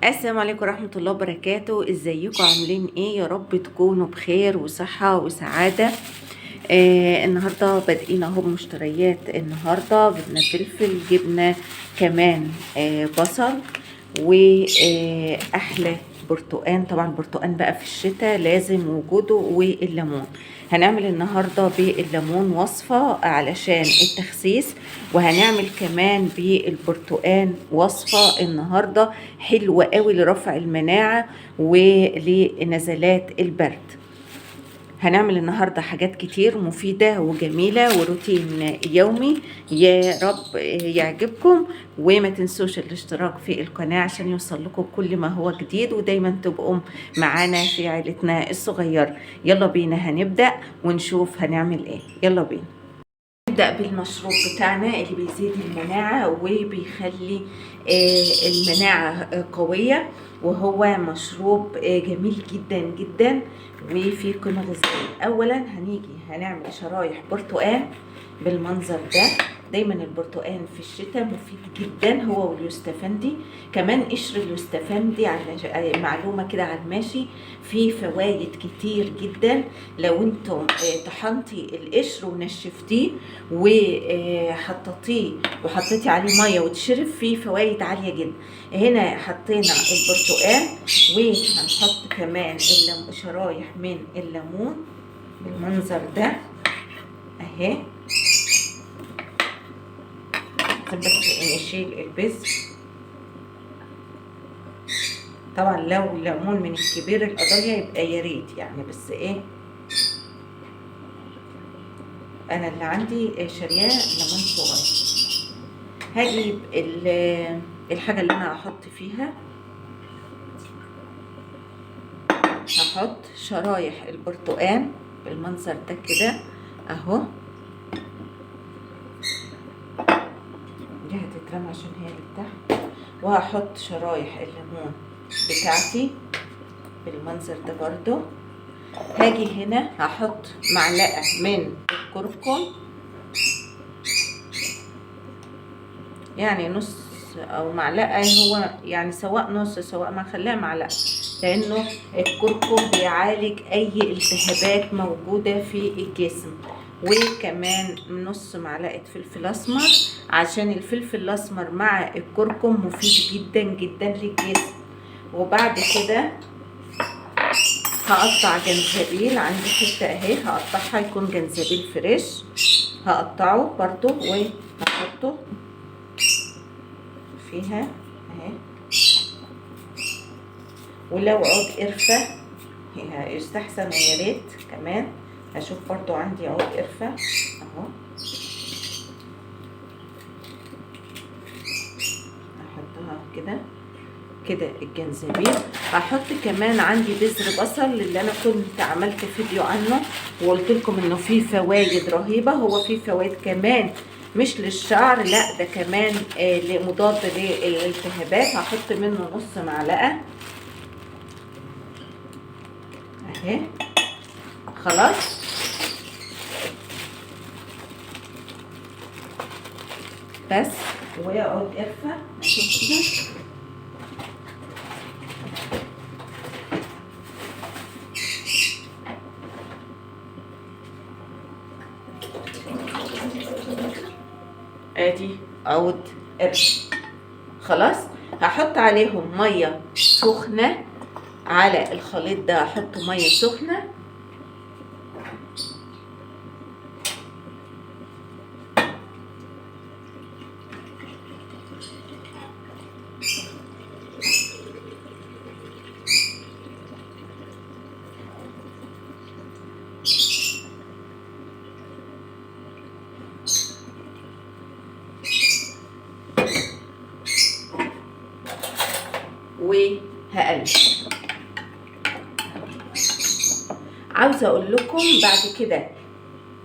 السلام عليكم ورحمة الله وبركاته. ازيكم عاملين ايه؟ يا رب تكونوا بخير وصحة وسعادة. النهاردة بادئين اهو بمشتريات. النهاردة جبنا فلفل، جبنا كمان بصل، واحلى برتقان. طبعا البرتقان بقى في الشتاء لازم وجوده، والليمون. هنعمل النهارده بالليمون وصفة علشان التخسيس، وهنعمل كمان بالبرتقان وصفة النهارده حلوة قوي لرفع المناعة ولنزلات البرد. هنعمل النهارده حاجات كتير مفيدة وجميلة وروتين يومي. يا رب يعجبكم، وما تنسوش الاشتراك في القناة عشان يوصل لكم كل ما هو جديد، ودايما تبقوا معانا في عائلتنا الصغيرة. يلا بينا هنبدأ ونشوف هنعمل ايه. يلا بينا نبدأ بالمشروب بتاعنا اللي بيزيد المناعة وبيخلي المناعة قوية، وهو مشروب جميل جدا جدا وفيه قيمة غذائية. أولا هنعمل شرايح برتقان بالمنظر ده. دايما البرتقان في الشتاء مفيد جدا، هو واليوستفندي كمان. قشر اليوستفندي على معلومة كده على الماشي فيه فوائد كتير جدا. لو انتم طحنتي القشر ونشفتيه وحطيتيه وحطيتي عليه ميه وتشرب، فيه فوائد عالية جدا. هنا حطينا البرتقان، وهنحط كمان شرايح من الليمون بالمنظر ده اهي. بس نشيل البذر. طبعا لو الليمون من الكبير القضية يبقى يا ريت يعني، بس ايه، انا اللي عندي شريان ليمون صغير. هجيب الحاجة اللي انا هحط فيها. هحط شرايح البرتقان بالمنظر ده كده اهو. دي هتترمى عشان هي اللي تحت. وهحط شرايح الليمون بتاعتي بالمنظر ده برضو. هاجي هنا هحط معلقة من الكركم، يعني نص او معلقة، هو يعني سواء نص سواء ما خليها معلقة، لانه الكركم بيعالج اي التهابات موجودة في الجسم. وكمان نص معلقة فلفل اسمر، عشان الفلفل الاسمر مع الكركم مفيد جدا جدا للجسم. وبعد كده هقطع جنزبيل. عندي حته اهي هقطعها، يكون جنزبيل فريش. هقطعه برضو وهحطه فيها اهي. ولو عود قرفه يستحسن يا ريت كمان. هشوف برضو عندي عود قرفه اهو. احطها كده كده الجنزبيل. هحط كمان عندي بذر بصل اللي انا كنت عملت فيديو عنه وقلت لكم انه فيه فوائد رهيبه. هو فيه فوائد كمان مش للشعر، لا ده كمان مضاد للالتهابات. هحط منه نص معلقه اهي. خلاص بس. وعود قرفه اشوف كده. ادي عود قرفه. خلاص هحط عليهم ميه سخنه. على الخليط ده هحط ميه سخنه وهقلب. عاوزه اقول لكم بعد كده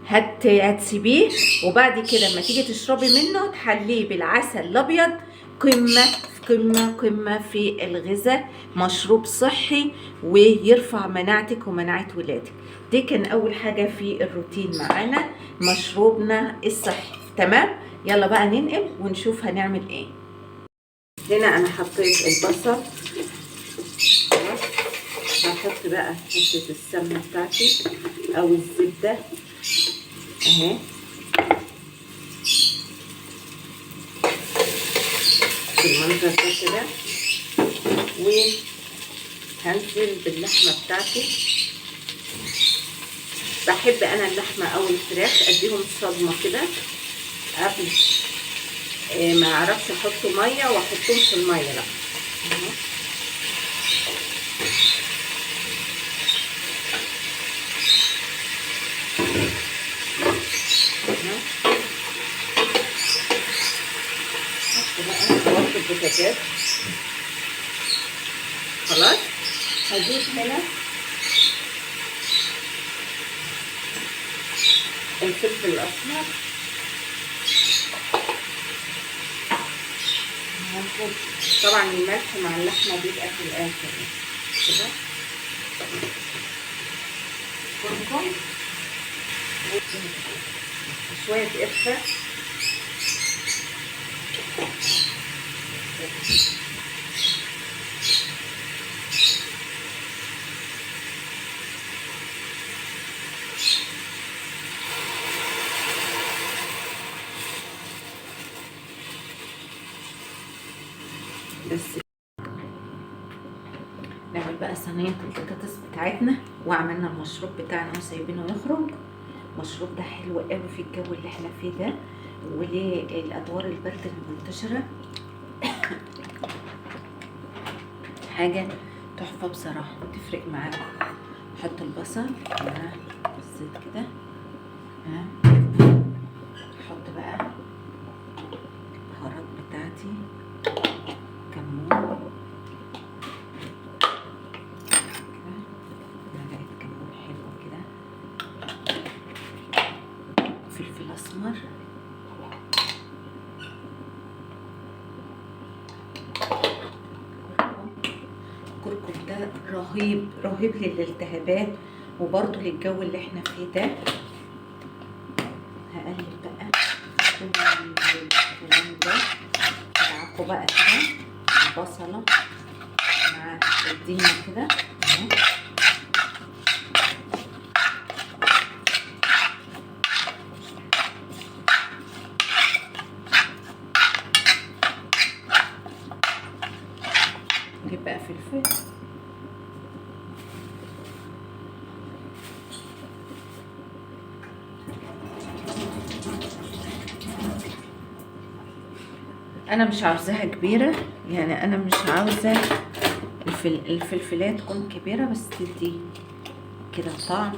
هتسيبيه، وبعد كده لما تيجي تشربي منه تحليه بالعسل الابيض. قمه قمه قمه في الغذاء. مشروب صحي ويرفع مناعتك ومناعه ولادك. دي كان اول حاجه في الروتين معانا، مشروبنا الصحي. تمام، يلا بقى ننقل ونشوف هنعمل ايه. هنا انا حطيت البصل هحط بقى حتة السمنة بتاعتي او الزبدة اهي بالمنظر ده كده، وهنزل باللحمة بتاعتي. بحب انا اللحمة او الفراخ اديهم صدمة كده قبل ما اعرفش احط مية واحطهم في المية، لا وقت البوتاجاز خلاص. هجيب هنا الفلفل الاسمر، هنحط طبعا الملح مع اللحمه بيبقى في الاخر كده، كركم وشويه قرفه بس. نعمل بقى صينيه البطاطس بتاعتنا، وعملنا المشروب بتاعنا وسايبينه يخرج. المشروب ده حلو قوي في الجو اللي احنا فيه ده، وللادوار البرد المنتشره حاجه تحفه بصراحه، تفرق معاكم. نحط البصل مع الزيت كده، نحط بقى البهارات بتاعتي، كمون كده، معلقه كمون حلوه كده، فلفل اسمر، الكركم ده رهيب رهيب للالتهابات وبرضه للجو اللي احنا فيه ده. هقلب بقى كل الكلام ده، ادعكه بقى كده البصله مع الدنيا كده اهو. نجيب بقى فلفل، انا مش عاوزاها كبيره، يعني انا مش عاوزه الفلفلات تكون كبيره، بس تدي كده طعم،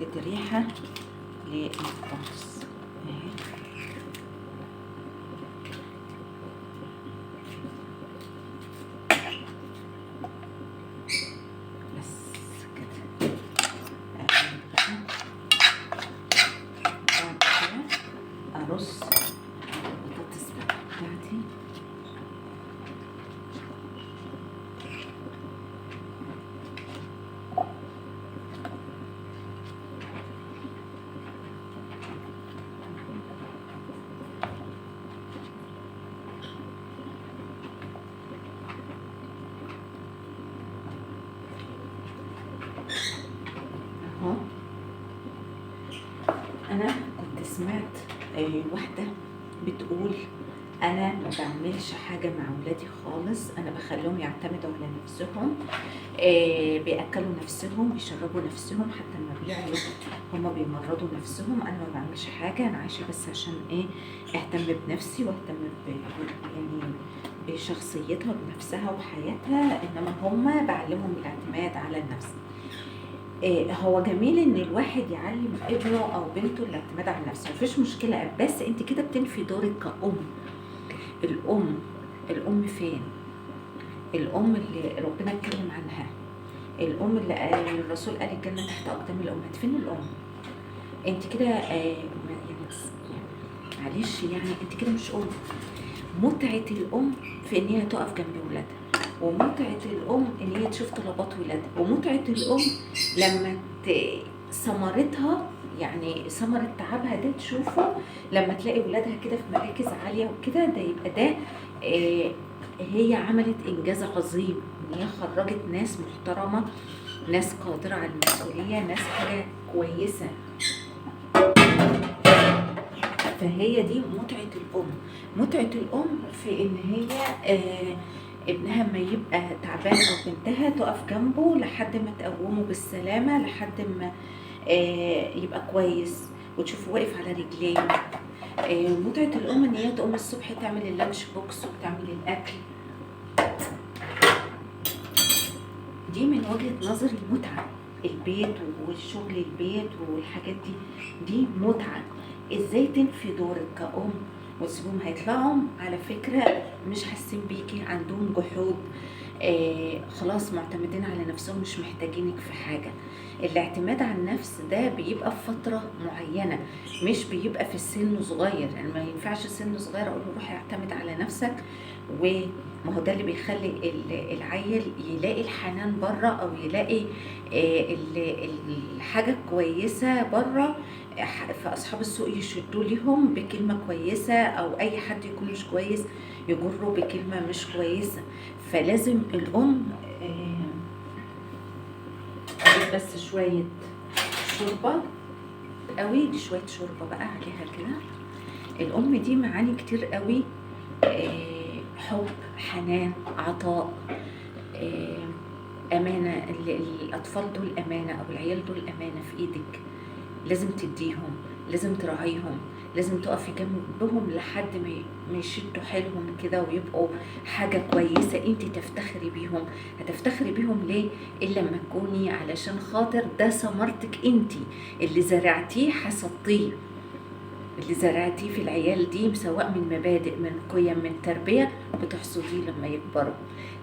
تدي ريحه للبطاطس اهي. بس كده اقلب بقى، بعد كده ارص البطاطس بتاعتي اهو. انا كنت سمعت واحده بتقول انا ما بعملش حاجه مع ولادي خالص، انا بخليهم يعتمدوا على نفسهم، بياكلوا نفسهم، بيشربوا نفسهم، حتى لما بيعيوا هما بيمرضوا نفسهم. انا ما بعملش حاجه، انا عايشه بس عشان اهتم بنفسي واهتم يعني بشخصيتها وبنفسها وبحياتها، انما هما بعلمهم الاعتماد على النفس. هو جميل ان الواحد يعلم ابنه او بنته الاعتماد على نفسه، مفيش مشكله، بس انت كده بتنفي دورك كأم. الام فين؟ الام اللي ربنا اتكلم عنها، الام اللي الرسول قال الجنه تحت اقدام الامهات، فين الام؟ انت كده يعني معلش، يعني انت كده مش ام. متعه الام في ان هي تقف جنب ولادها، ومتعه الام ان هي تشوف طلبات ولادها، ومتعه الام لما ثمرتها، يعني ثمرة تعبها ده تشوفه لما تلاقي ولادها كده في مراكز عالية وكده، ده يبقى ده هي عملت انجاز عظيم ان هي خرجت ناس محترمه، ناس قادره على المسؤوليه، ناس حاجه كويسه. فهي دي متعه الام. متعه الام في ان هي ابنها ما يبقى تعبان او بنتها تقف جنبه لحد ما تقومه بالسلامه، لحد ما يبقى كويس وتشوفه واقف على رجليه. متعة الأم إن هي تقوم الصبح تعمل اللانش بوكس وتعمل الأكل. دي من وجهة نظري متعة البيت والشغل البيت والحاجات دي متعة. ازاي تنفي دورك كأم وتسيبهم هيطلعوا على فكرة مش حاسين بيكي، عندهم جحود، خلاص معتمدين على نفسهم، مش محتاجينك في حاجة. الاعتماد على النفس ده بيبقى في فترة معينة، مش بيبقى في السن صغير. يعني ما ينفعش سن صغير اقول له روح اعتمد على نفسك، وما هو ده اللي بيخلي العيل يلاقي الحنان بره، او يلاقي الحاجة كويسة بره. فاصحاب السوق يشدوا لهم بكلمة كويسة، او اي حد يكون مش كويس يجره بكلمة مش كويسة. فلازم الام اجيب بس شوية شوربة قوي، دي شوية شوربة بقى عليها كده. الام دي معاني كتير قوي، حب، حنان، عطاء، امانة. الاطفال دول امانة، او العيال دول امانة في ايدك، لازم تديهم، لازم تراعيهم، لازم تقفي جنبهم لحد ما يشدوا حيلهم كده ويبقوا حاجة كويسة انت تفتخري بيهم. هتفتخري بيهم ليه؟ الا لما تكوني علشان خاطر ده ثمرتك انت، اللي زرعتيه حصدتيه، اللي زرعتيه في العيال دي، سواء من مبادئ، من قيم، من تربية، بتحصديه لما يكبروا.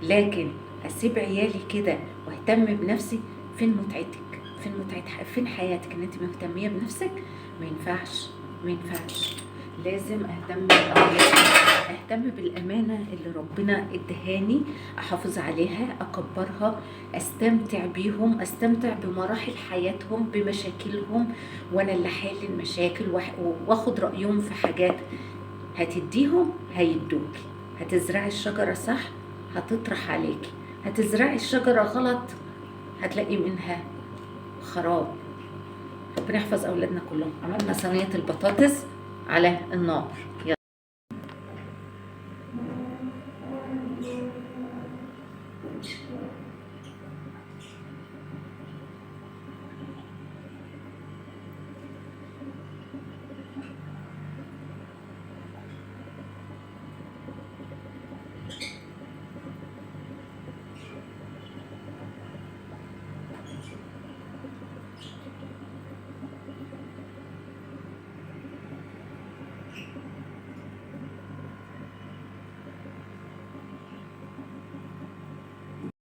لكن اسيب عيالي كده واهتم بنفسي، فين متعتك؟ فين حياتك ان انت مهتميه بنفسك؟ ما ينفعش. لازم اهتم باولادي، اهتم بالامانه اللي ربنا ادهاني، احافظ عليها، اكبرها، استمتع بيهم، استمتع بمراحل حياتهم، بمشاكلهم، وانا اللي حل المشاكل، واخد رايهم في حاجات. هتديهم هيدوكي. هتزرعي الشجره صح هتطرح عليكي، هتزرعي الشجره غلط هتلاقي منها خراب. ربنا يحفظ اولادنا كلهم. عملنا صينيه البطاطس على النار.